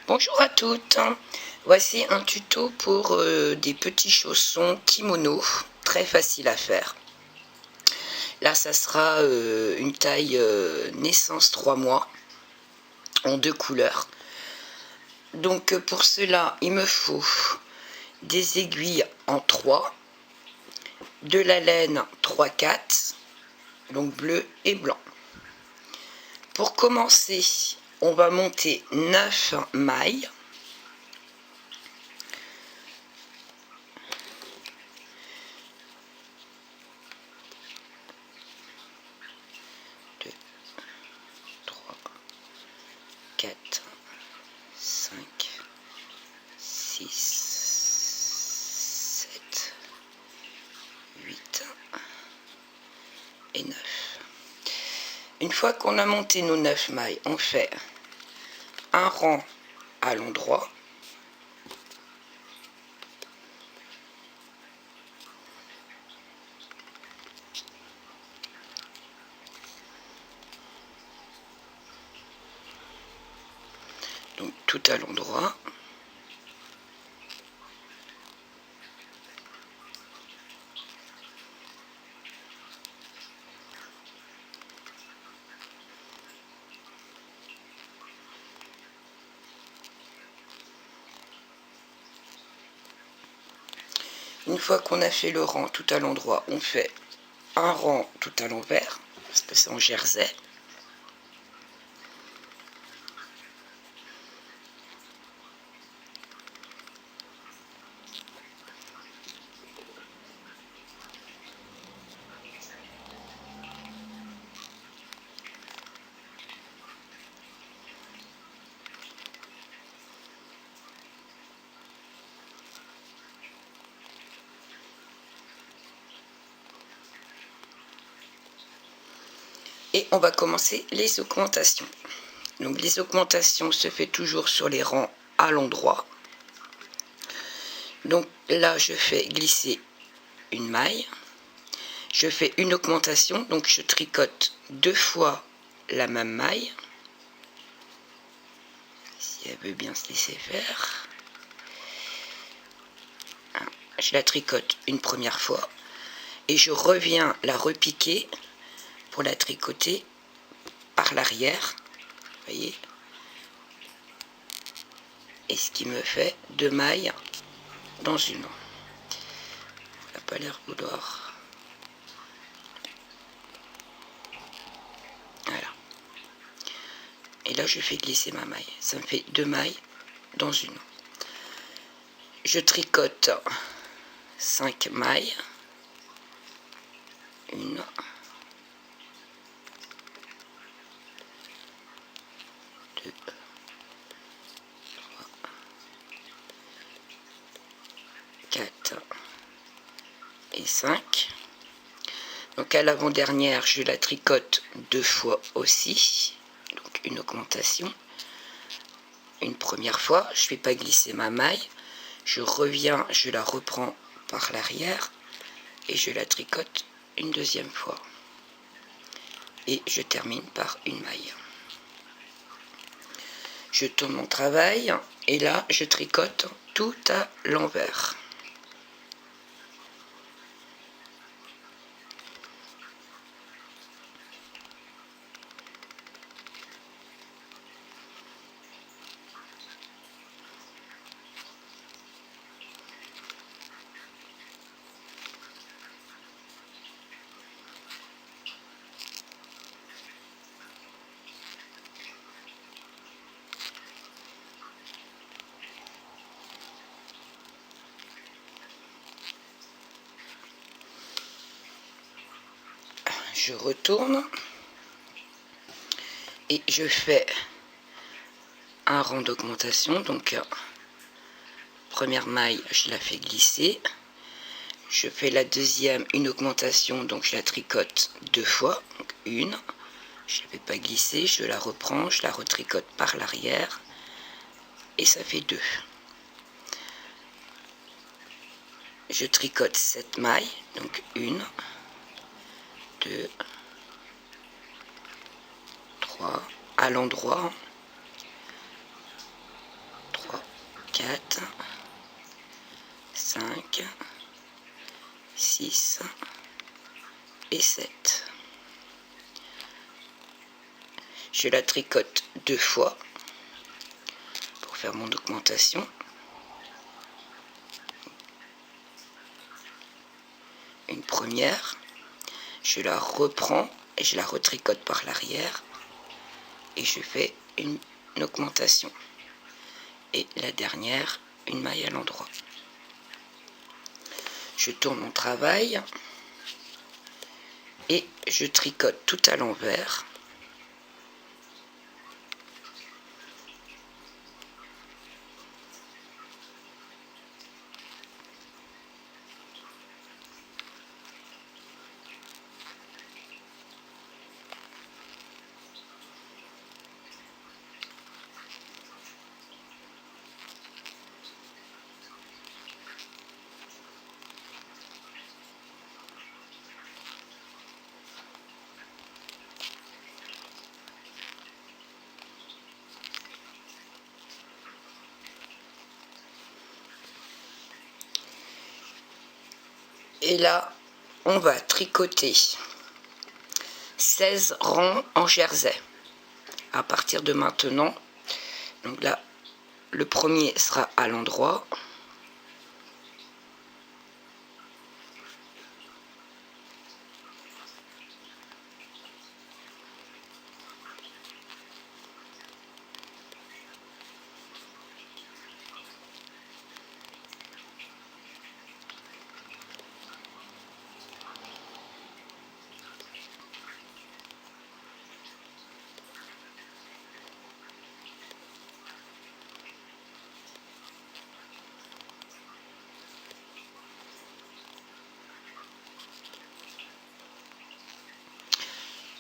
Bonjour à toutes, voici un tuto pour des petits chaussons kimono, très facile à faire. Là ça sera une taille naissance 3 mois, en 2 couleurs. Donc pour cela il me faut des aiguilles en 3, de la laine 3-4, donc bleu et blanc. Pour commencer, on va monter 9 mailles. 4, 5, 6, 7, 8 et 9. Une fois qu'on a monté nos 9 mailles, on fait un rang à l'endroit, donc tout à l'endroit. Une fois qu'on a fait le rang tout à l'endroit, on fait un rang tout à l'envers, parce que c'est en jersey. Et on va commencer les augmentations. Donc les augmentations se fait toujours sur les rangs à l'endroit. Donc là je fais glisser une maille, je fais une augmentation, donc je tricote 2 fois la même maille, si elle veut bien se laisser faire. Je la tricote une première fois et je reviens la repiquer pour la tricoter par l'arrière, voyez, et ce qui me fait 2 mailles dans une. Ça n'a pas l'air vouloir. Voilà. Et là je fais glisser ma maille, ça me fait 2 mailles dans une. Je tricote 5 mailles, 1, 2, 3, 4 et 5. Donc à l'avant-dernière, je la tricote 2 fois aussi, donc une augmentation. Une première fois, je ne fais pas glisser ma maille, je reviens, je la reprends par l'arrière et je la tricote une deuxième fois. Et je termine par une maille. Je tourne mon travail et là je tricote tout à l'envers. Je retourne et je fais un rang d'augmentation, donc première maille je la fais glisser, je fais la deuxième, une augmentation, donc je la tricote 2 fois, donc une, je ne fais pas glisser, je la reprends, je la retricote par l'arrière et ça fait 2. Je tricote 7 mailles, donc 1, 2, 3 à l'endroit, 4, 5, 6 et 7. Je la tricote 2 fois pour faire mon augmentation. Une première, je la reprends et je la retricote par l'arrière et je fais une augmentation. Et la dernière, une maille à l'endroit. Je tourne mon travail et je tricote tout à l'envers. Et là, on va tricoter 16 rangs en jersey. À partir de maintenant, donc là, le premier sera à l'endroit.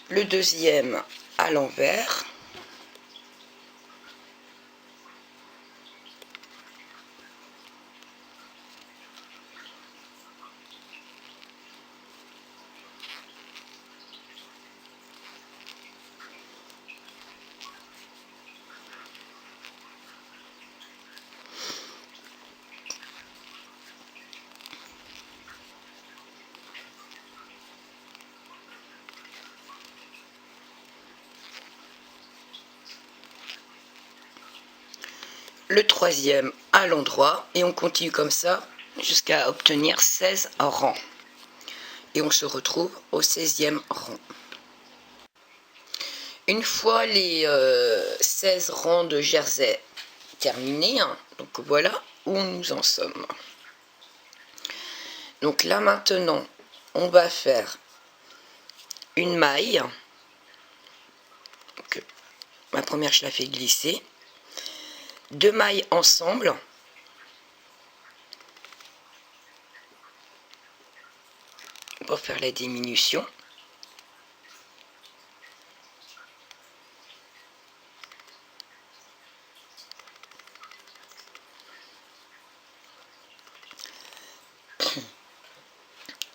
Le deuxième à l'envers. Le troisième à l'endroit et on continue comme ça jusqu'à obtenir 16 rangs et on se retrouve au 16e rang. Une fois les 16 rangs de jersey terminés, donc voilà où nous en sommes. Donc là maintenant on va faire une maille. Donc, ma première je la fais glisser, 2 mailles ensemble pour faire la diminution.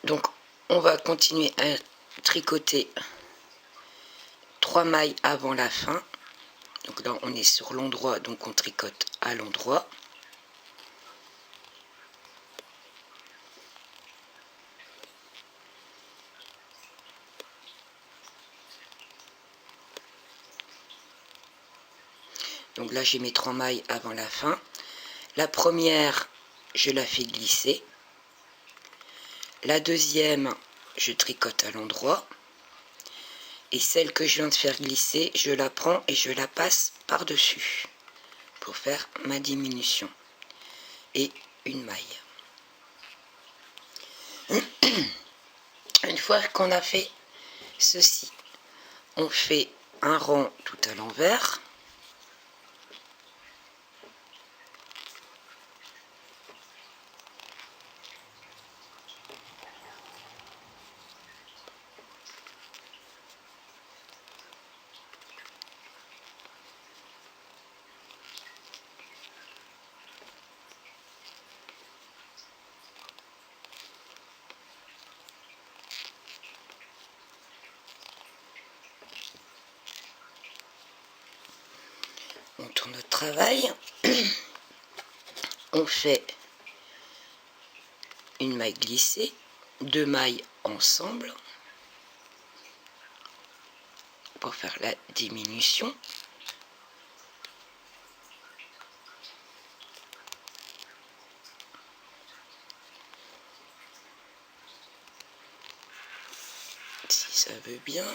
Donc on va continuer à tricoter 3 mailles avant la fin. Donc là on est sur l'endroit, donc on tricote à l'endroit. Donc là j'ai mes 3 mailles avant la fin. La première je la fais glisser. La deuxième je tricote à l'endroit. Et celle que je viens de faire glisser, je la prends et je la passe par dessus pour faire ma diminution. Et une maille. Une fois qu'on a fait ceci, on fait un rang tout à l'envers. On tourne notre travail. on fait une maille glissée, 2 mailles ensemble pour faire la diminution. Si ça veut bien.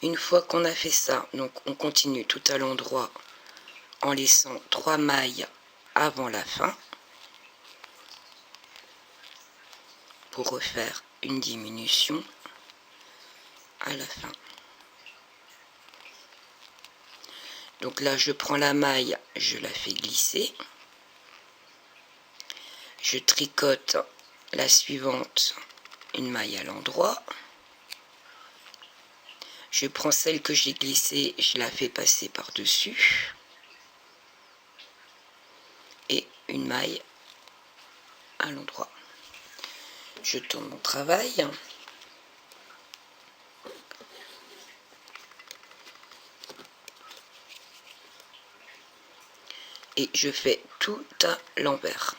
Une fois qu'on a fait ça, donc on continue tout à l'endroit en laissant 3 mailles avant la fin pour refaire une diminution à la fin. Donc là, je prends la maille, je la fais glisser. Je tricote la suivante, une maille à l'endroit. Je prends celle que j'ai glissée, je la fais passer par-dessus. Et une maille à l'endroit. Je tourne mon travail. Et je fais tout à l'envers.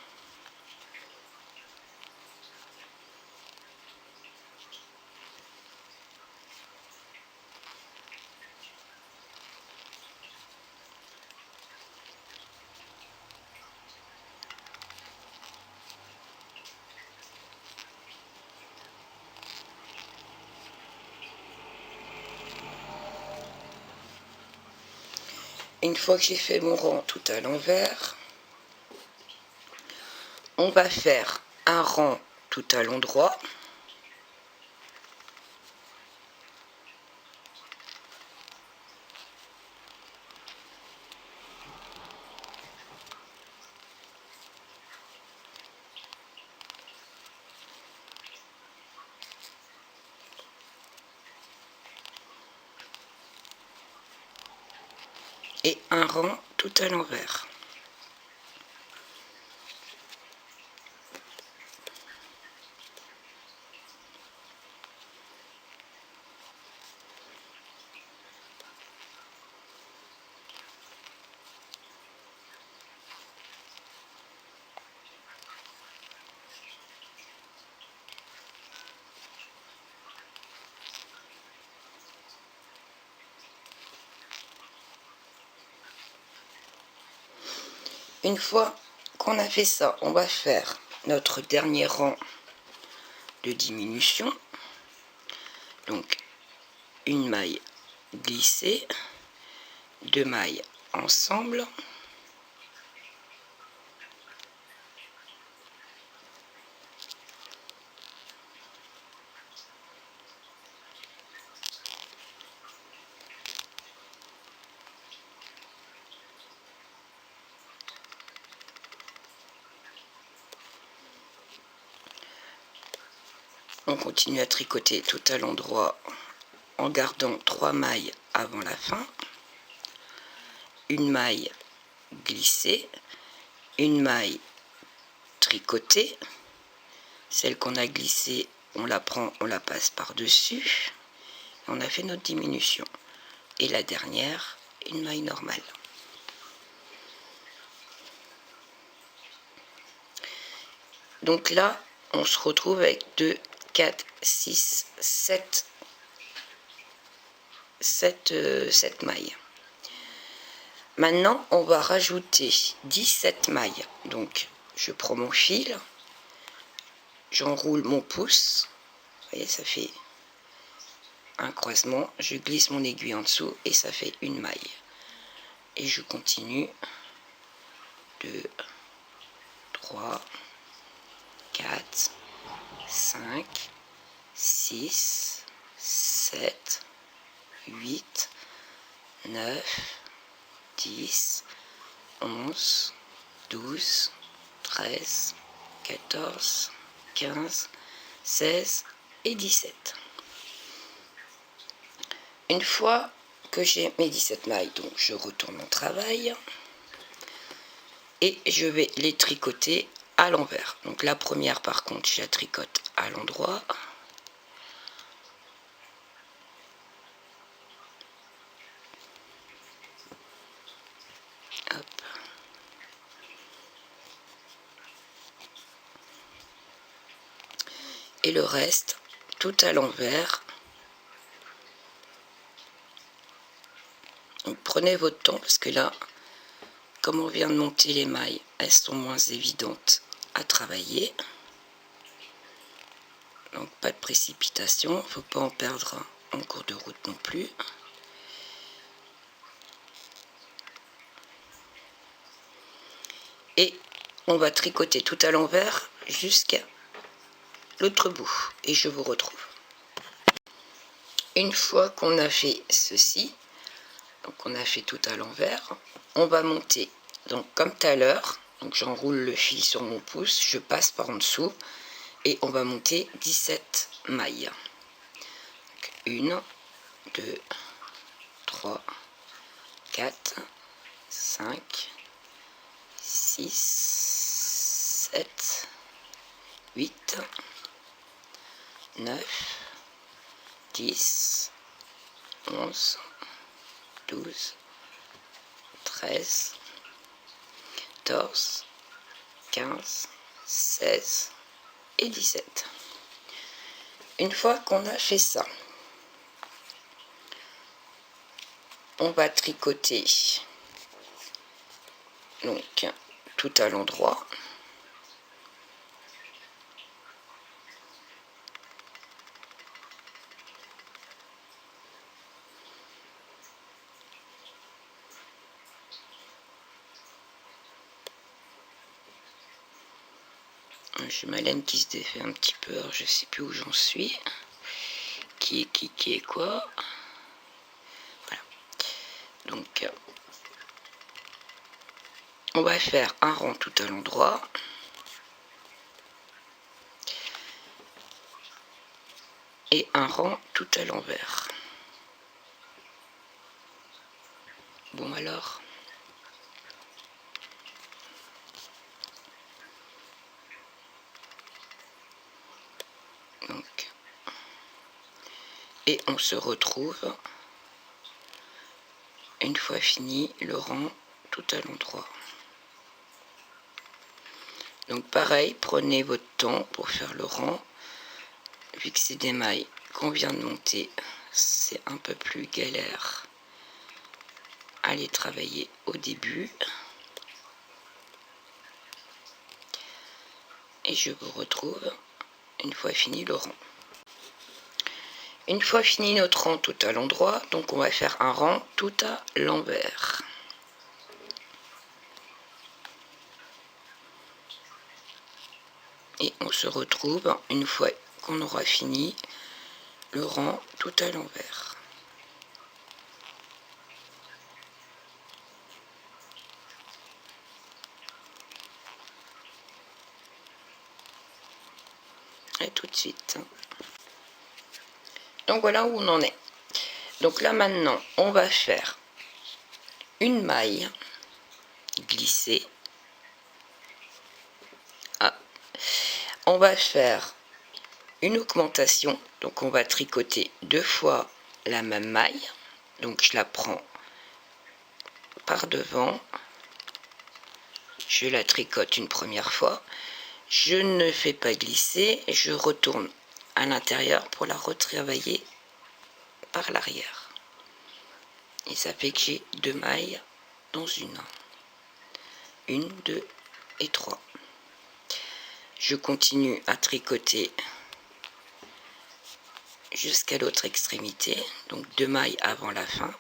Une fois que j'ai fait mon rang tout à l'envers, on va faire un rang tout à l'endroit. Et un rang tout à l'envers. Une fois qu'on a fait ça, on va faire notre dernier rang de diminution. Donc une maille glissée, 2 mailles ensemble. On continue à tricoter tout à l'endroit en gardant 3 mailles avant la fin, une maille glissée, une maille tricotée, celle qu'on a glissée, on la prend, on la passe par-dessus, on a fait notre diminution. Et la dernière, une maille normale. Donc là, on se retrouve avec 2, 4, 6, 7 mailles. Maintenant, on va rajouter 17 mailles. Donc, je prends mon fil, j'enroule mon pouce. Vous voyez, ça fait un croisement. Je glisse mon aiguille en dessous et ça fait une maille. Et je continue. 2, 3, 4, 5, 6, 7, 8, 9, 10, 11, 12, 13, 14, 15, 16 et 17. Une fois que j'ai mes 17 mailles, donc je retourne mon travail et je vais les tricoter à l'envers. Donc la première par contre je la tricote à l'endroit. Hop. Et le reste tout à l'envers. Prenez votre temps parce que là, comme on vient de monter les mailles, elles sont moins évidentes à travailler. Donc pas de précipitation, il ne faut pas en perdre en cours de route non plus. Et on va tricoter tout à l'envers jusqu'à l'autre bout. Et je vous retrouve. Une fois qu'on a fait ceci, donc on a fait tout à l'envers, on va monter, donc comme tout à l'heure, donc j'enroule le fil sur mon pouce, je passe par en dessous, et on va monter 17 mailles. Donc 1, 2, 3, 4, 5, 6, 7, 8, 9, 10, 11, 12, 13, 14, 15, 16 et 17. Une fois qu'on a fait ça, on va tricoter donc tout à l'endroit. J'ai ma laine qui se défait un petit peu, alors je sais plus où j'en suis. Qui est quoi. Voilà. Donc on va faire un rang tout à l'endroit. Et un rang tout à l'envers. Bon alors. Donc. Et on se retrouve une fois fini le rang tout à l'endroit. Donc pareil, prenez votre temps pour faire le rang. Vu que c'est des mailles qu'on vient de monter, c'est un peu plus galère à les travailler au début. Et je vous retrouve une fois fini le rang. Une fois fini notre rang tout à l'endroit, donc on va faire un rang tout à l'envers. Et on se retrouve une fois qu'on aura fini le rang tout à l'envers. Et tout de suite. Donc voilà où on en est. Donc là maintenant, on va faire une maille glissée. Ah. On va faire une augmentation. Donc on va tricoter 2 fois la même maille. Donc je la prends par devant. Je la tricote une première fois. Je ne fais pas glisser. Je retourne à l'intérieur pour la retravailler par l'arrière. Et ça fait que j'ai 2 mailles dans une. 1, 2 et 3. Je continue à tricoter jusqu'à l'autre extrémité. Donc 2 mailles avant la fin.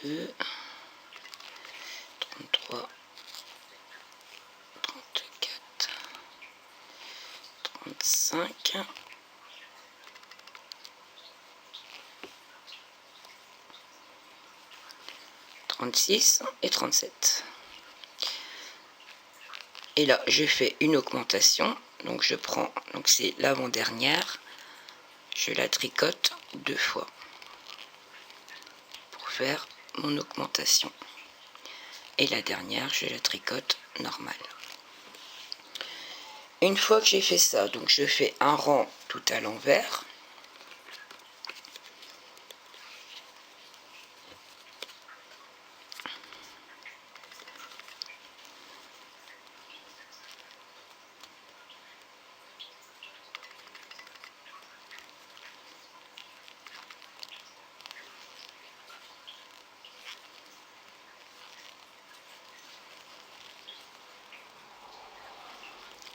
32, 33, 34, 35, 36 et 37. Et là, je fais une augmentation. Donc je prends, donc c'est l'avant-dernière, je la tricote 2 fois pour faire mon augmentation. Et la dernière, je la tricote normale. Une fois que j'ai fait ça, donc je fais un rang tout à l'envers.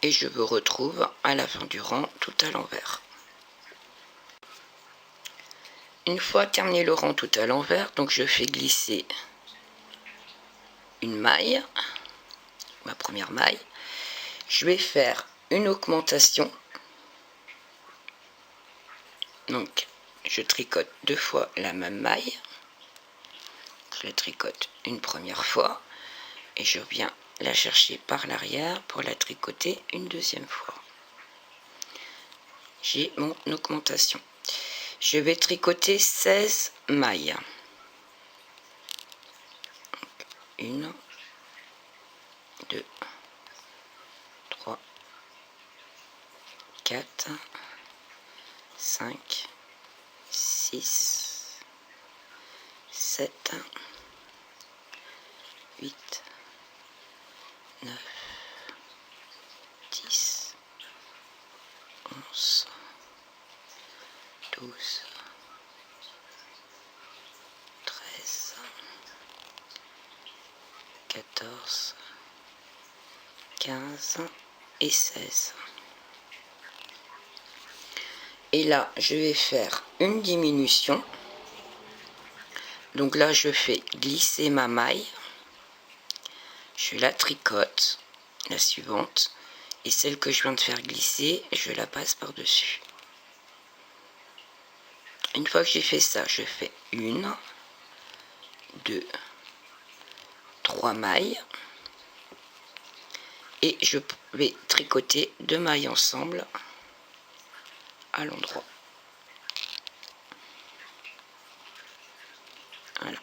Et je me retrouve à la fin du rang tout à l'envers. Une fois terminé le rang tout à l'envers, donc je fais glisser une maille, ma première maille. Je vais faire une augmentation. Donc je tricote 2 fois la même maille. Je la tricote une première fois et je viens la chercher par l'arrière pour la tricoter une deuxième fois. J'ai mon augmentation. Je vais tricoter 16 mailles. 1, 2, 3, 4, 5, 6, 7, 8, 9, 10, 11, 12, 13, 14, 15 et 16. Et là, je vais faire une diminution. Donc là, je fais glisser ma maille. Je la tricote, la suivante. Et celle que je viens de faire glisser, je la passe par-dessus. Une fois que j'ai fait ça, je fais 1, 2, 3 mailles. Et je vais tricoter 2 mailles ensemble à l'endroit. Voilà.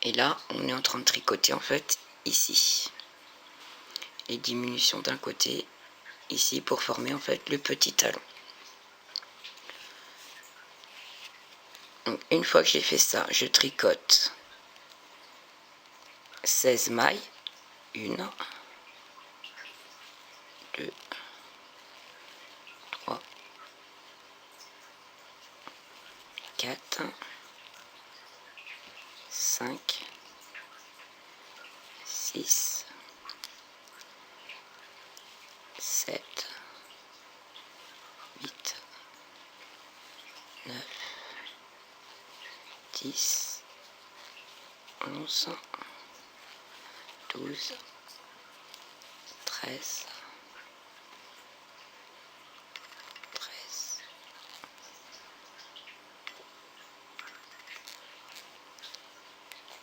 Et là, on est en train de tricoter en fait ici. Les diminutions d'un côté ici pour former en fait le petit talon. Donc, une fois que j'ai fait ça, je tricote 16 mailles. 1, 2, 3, 4, 5, 6, 7, 8, 9, 10, 11, 12, 13,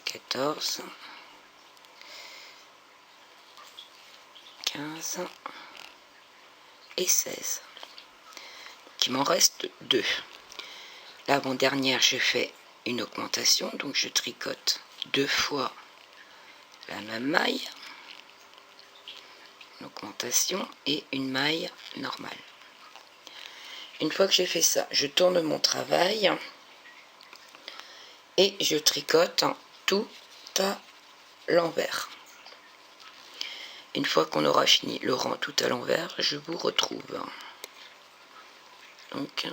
14, 15 et 16. Il m'en reste 2. L'avant-dernière, je fais une augmentation, donc je tricote 2 fois la même maille, une augmentation et une maille normale. Une fois que j'ai fait ça, je tourne mon travail et je tricote tout à l'envers. Une fois qu'on aura fini le rang tout à l'envers, je vous retrouve. Donc,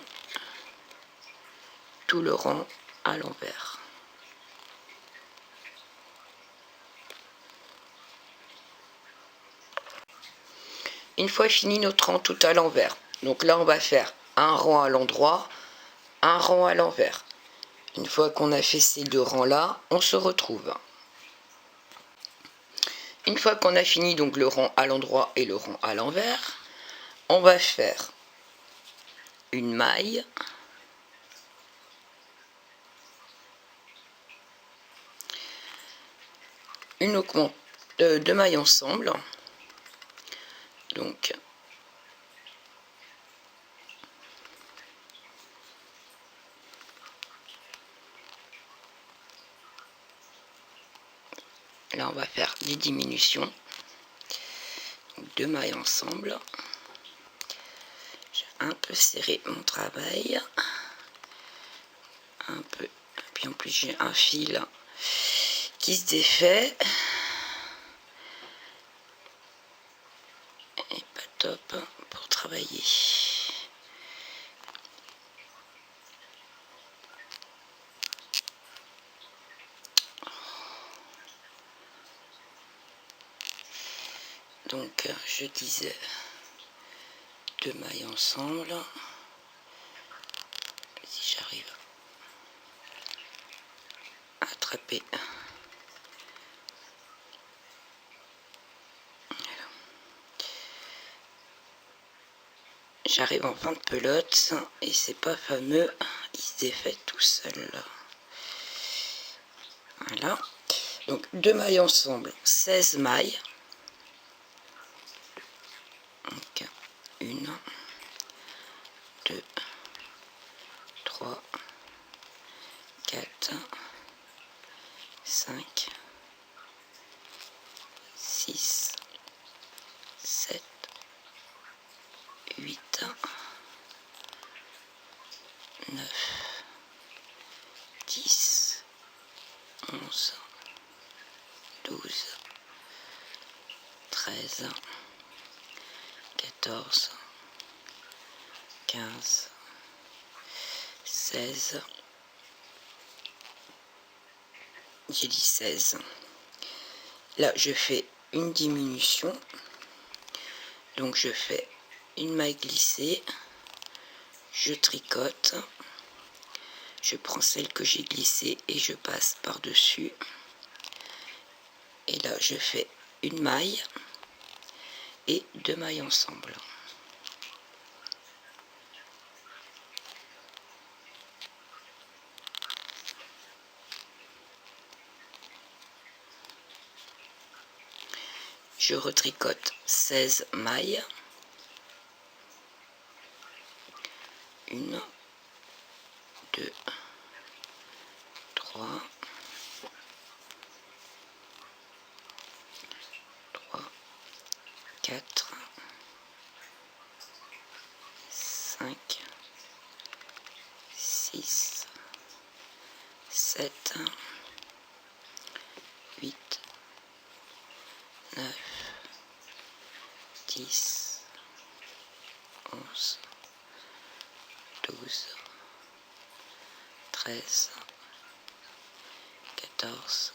tout le rang à l'envers. Une fois fini notre rang tout à l'envers, donc là on va faire un rang à l'endroit, un rang à l'envers. Une fois qu'on a fait ces 2 rangs là, on se retrouve. Une fois qu'on a fini donc le rang à l'endroit et le rang à l'envers, on va faire une maille, une augmente, 2 mailles ensemble, donc là on va faire des diminutions, 2 mailles ensemble. J'ai un peu serré mon travail, un peu, puis en plus j'ai un fil qui se défait et pas top pour travailler. Donc je disais 2 mailles ensemble, si j'arrive à attraper. Voilà. J'arrive en fin de pelote et c'est pas fameux, il se défait tout seul. Voilà, donc 2 mailles ensemble, 16 mailles. Donc 1, 2, 3, 4, 5, 6, 7, 8, 9, 10, 11, 12, 13, 14, 15, 16, j'ai dit 16. Là je fais une diminution, donc je fais une maille glissée, je tricote, je prends celle que j'ai glissée et je passe par dessus, et là je fais une maille et 2 mailles ensemble. Je retricote 16 mailles, 1, 2, 3, 4, 5, 6, 7, 8, 9, 10, 11, 12, 13, 14,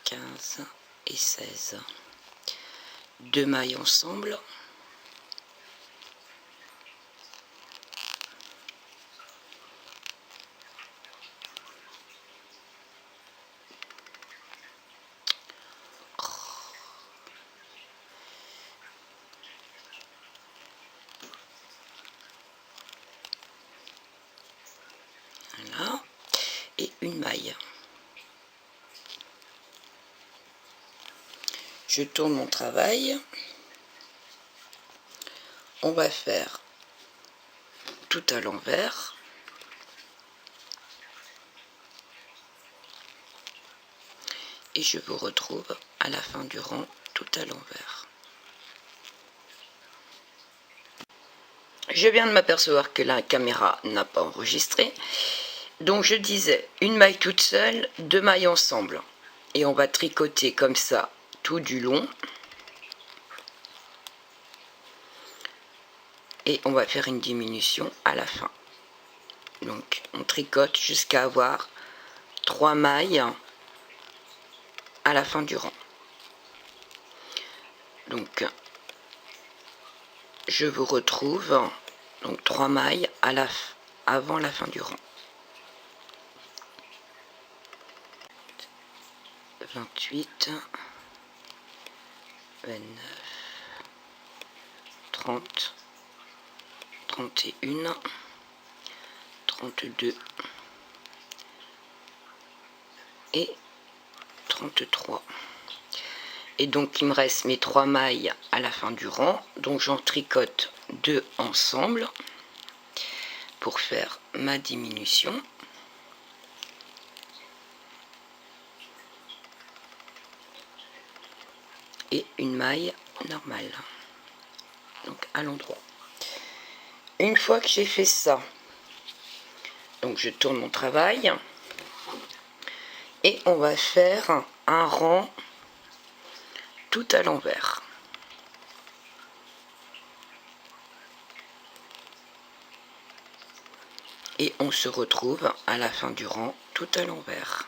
15 et 16. 2 mailles ensemble. Voilà, et une maille. Je tourne mon travail. On va faire tout à l'envers. Et je vous retrouve à la fin du rang tout à l'envers. Je viens de m'apercevoir que la caméra n'a pas enregistré. Donc je disais une maille toute seule, 2 mailles ensemble. Et on va tricoter comme ça tout du long. Et on va faire une diminution à la fin. Donc on tricote jusqu'à avoir 3 mailles à la fin du rang. Donc je vous retrouve, donc 3 mailles à la avant la fin du rang. 28, 29, 30, 31, 32 et 33. Et donc il me reste mes 3 mailles à la fin du rang, donc j'en tricote 2 ensemble pour faire ma diminution. Et une maille normale, donc à l'endroit. Une fois que j'ai fait ça, donc je tourne mon travail et on va faire un rang tout à l'envers. Et on se retrouve à la fin du rang tout à l'envers.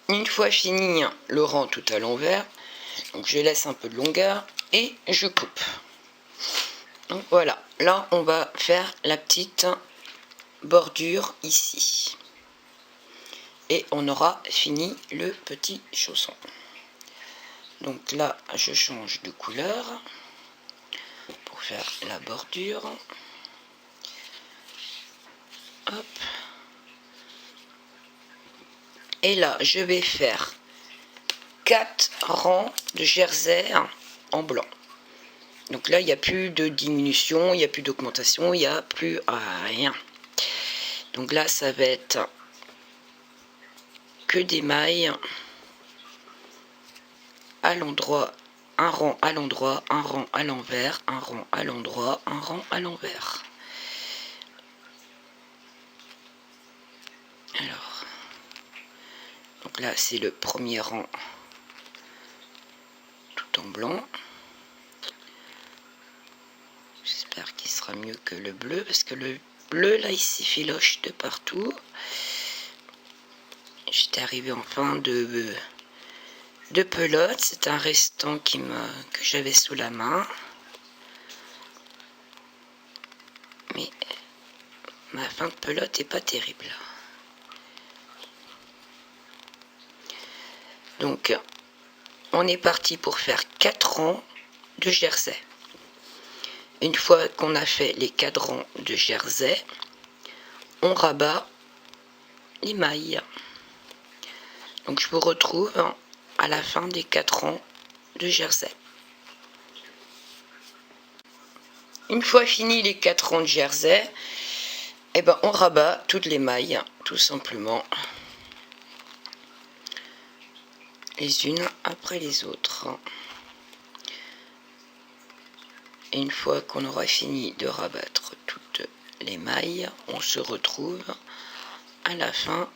Une fois fini le rang tout à l'envers, donc je laisse un peu de longueur et je coupe. Donc voilà, là on va faire la petite bordure ici. Et on aura fini le petit chausson. Donc là, je change de couleur pour faire la bordure. Hop. Et là, je vais faire 4 rangs de jersey en blanc. Donc là, il n'y a plus de diminution, il n'y a plus d'augmentation, il n'y a plus rien. Donc là, ça va être que des mailles à l'endroit, un rang à l'endroit, un rang à l'envers, un rang à l'endroit, un rang à l'envers. Alors, donc là, c'est le premier rang tout en blanc. J'espère qu'il sera mieux que le bleu, parce que le bleu, là, il s'effiloche de partout. J'étais arrivée en fin de pelote. C'est un restant que j'avais sous la main. Mais ma fin de pelote est pas terrible. Donc, on est parti pour faire 4 rangs de jersey. Une fois qu'on a fait les 4 rangs de jersey, on rabat les mailles. Donc, je vous retrouve à la fin des 4 rangs de jersey. Une fois fini les 4 rangs de jersey, eh ben, on rabat toutes les mailles, tout simplement, les unes après les autres. Et une fois qu'on aura fini de rabattre toutes les mailles, on se retrouve à la fin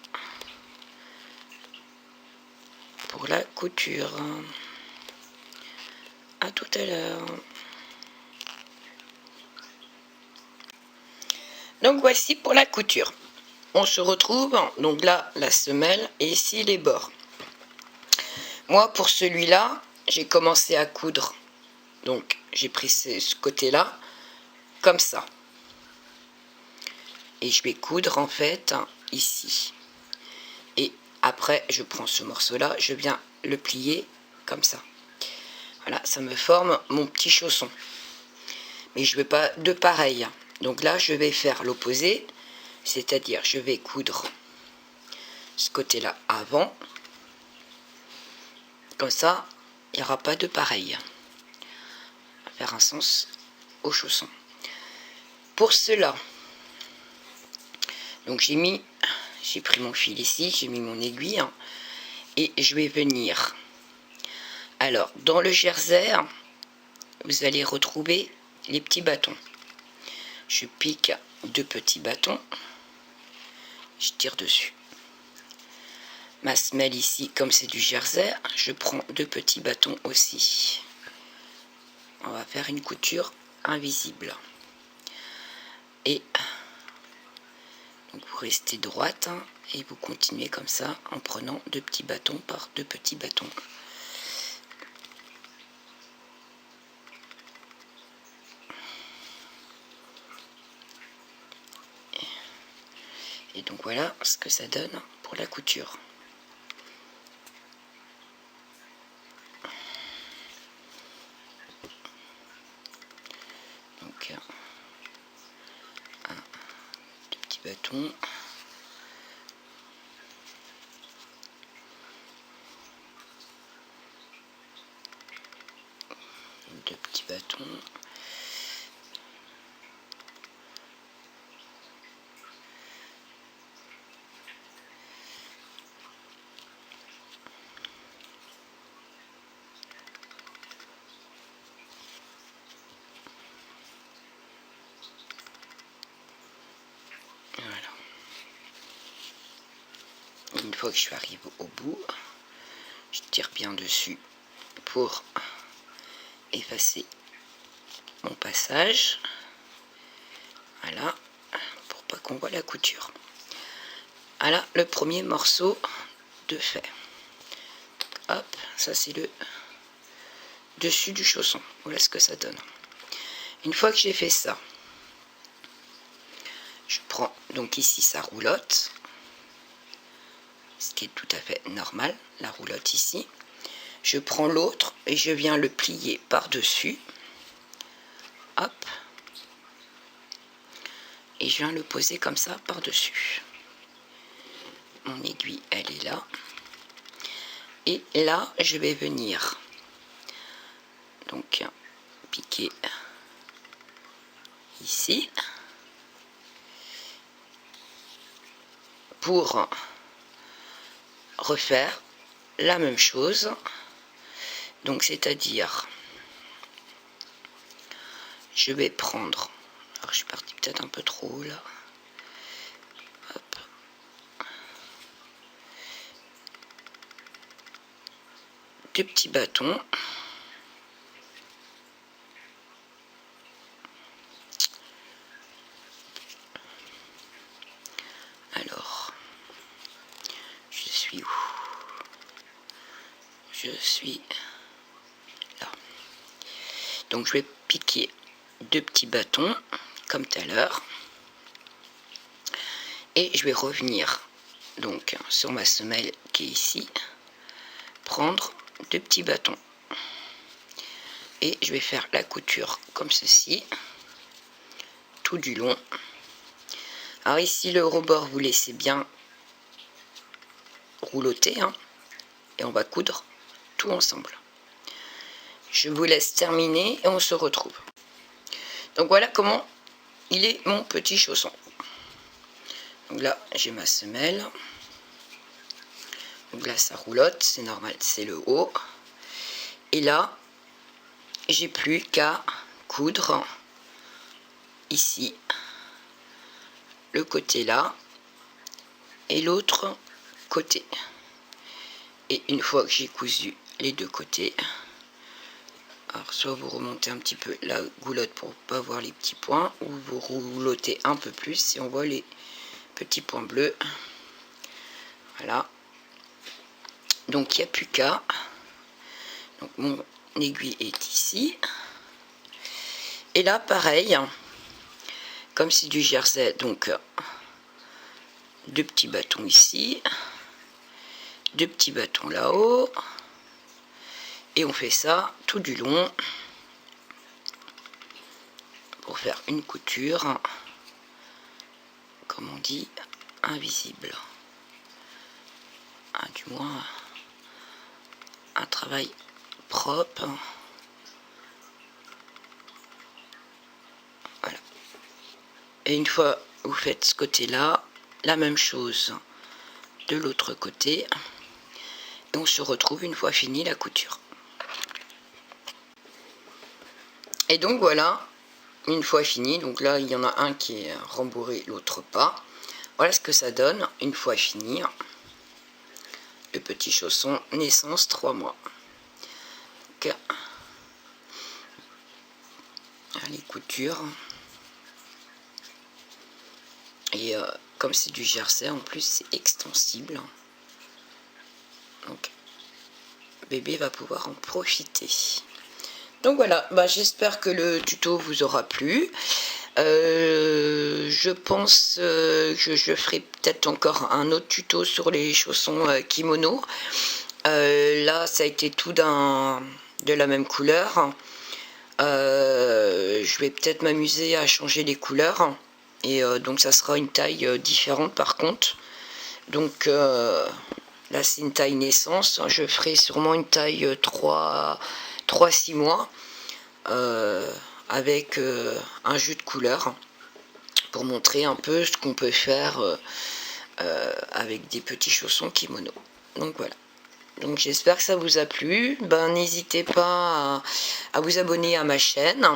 pour la couture. À tout à l'heure. Donc voici pour la couture. On se retrouve, donc là la semelle et ici les bords. Moi pour celui-là, j'ai commencé à coudre. Donc j'ai pris ce côté-là, comme ça. Et je vais coudre en fait ici. Et après je prends ce morceau-là, je viens le plier comme ça. Voilà, ça me forme mon petit chausson. Mais je ne veux pas de pareil. Donc là je vais faire l'opposé. C'est-à-dire, je vais coudre ce côté-là avant. Comme ça, il n'y aura pas de pareil. On va faire un sens au chausson. Pour cela, donc j'ai pris mon fil ici, j'ai mis mon aiguille. Et je vais venir. Alors, dans le jersey, vous allez retrouver les petits bâtons. Je pique 2 petits bâtons. Je tire dessus. Ma semelle ici, comme c'est du jersey, je prends 2 petits bâtons aussi. On va faire une couture invisible. Et donc vous restez droite et vous continuez comme ça en prenant 2 petits bâtons par 2 petits bâtons. Et donc voilà ce que ça donne pour la couture. Donc deux petits bâtons. Deux petits bâtons. Voilà. Une fois que je suis arrivé au bout, je tire bien dessus pour effacer mon passage. Voilà, pour pas qu'on voit la couture. Voilà le premier morceau de fait. Hop, ça c'est le dessus du chausson. Voilà ce que ça donne. Une fois que j'ai fait ça, je prends, donc ici ça roulotte, ce qui est tout à fait normal, la roulotte ici. Je prends l'autre et je viens le plier par-dessus. Hop. Et je viens le poser comme ça par-dessus. Mon aiguille, elle est là. Et là, je vais venir donc piquer ici pour refaire la même chose. Donc c'est-à-dire, je vais prendre, alors je suis partie peut-être un peu trop haut là. Hop. Deux petits bâtons. Alors, je suis où? Je suis là. Donc je vais piquer deux petits bâtons comme tout à l'heure et je vais revenir donc sur ma semelle qui est ici, prendre deux petits bâtons et je vais faire la couture comme ceci tout du long. Alors ici le rebord vous laissez bien rouloter hein, et on va coudre tout ensemble. Je vous laisse terminer et on se retrouve. Donc voilà comment il est mon petit chausson. Donc là j'ai ma semelle. Donc là ça roulotte, c'est normal, c'est le haut. Et là j'ai plus qu'à coudre ici le côté là et l'autre côté. Et une fois que j'ai cousu les deux côtés, alors soit vous remontez un petit peu la goulotte pour pas voir les petits points, ou vous roulotez un peu plus si on voit les petits points bleus. Voilà. Donc il n'y a plus qu'à. Donc mon aiguille est ici. Et là pareil, comme c'est du jersey, donc deux petits bâtons ici, deux petits bâtons là-haut. Et on fait ça tout du long pour faire une couture, comme on dit, invisible. Du moins, un travail propre. Voilà. Et une fois vous faites ce côté-là, la même chose de l'autre côté. Et on se retrouve une fois fini la couture. Et donc voilà, une fois fini, donc là il y en a un qui est rembourré, l'autre pas. Voilà ce que ça donne une fois fini. Le petit chausson, naissance 3 mois. Donc, les coutures. Et comme c'est du jersey, en plus c'est extensible. Donc bébé va pouvoir en profiter. Donc voilà, bah, j'espère que le tuto vous aura plu. Je pense que je ferai peut-être encore un autre tuto sur les chaussons kimono. Là, ça a été tout de la même couleur. Je vais peut-être m'amuser à changer les couleurs. Et donc ça sera une taille différente par contre. Donc là c'est une taille naissance. Je ferai sûrement une taille 3-6 mois. Avec un jeu de couleurs pour montrer un peu ce qu'on peut faire avec des petits chaussons kimono. Donc voilà. Donc j'espère que ça vous a plu. N'hésitez pas à vous abonner à ma chaîne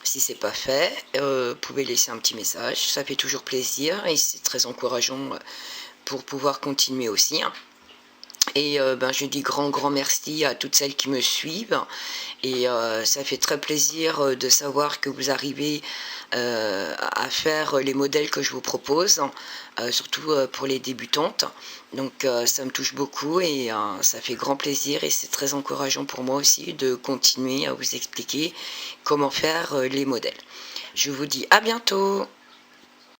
si c'est pas fait. Vous pouvez laisser un petit message, ça fait toujours plaisir et c'est très encourageant pour pouvoir continuer aussi. Et je dis grand merci à toutes celles qui me suivent et ça fait très plaisir de savoir que vous arrivez à faire les modèles que je vous propose, surtout pour les débutantes. Donc ça me touche beaucoup et ça fait grand plaisir et c'est très encourageant pour moi aussi de continuer à vous expliquer comment faire les modèles. Je vous dis à bientôt.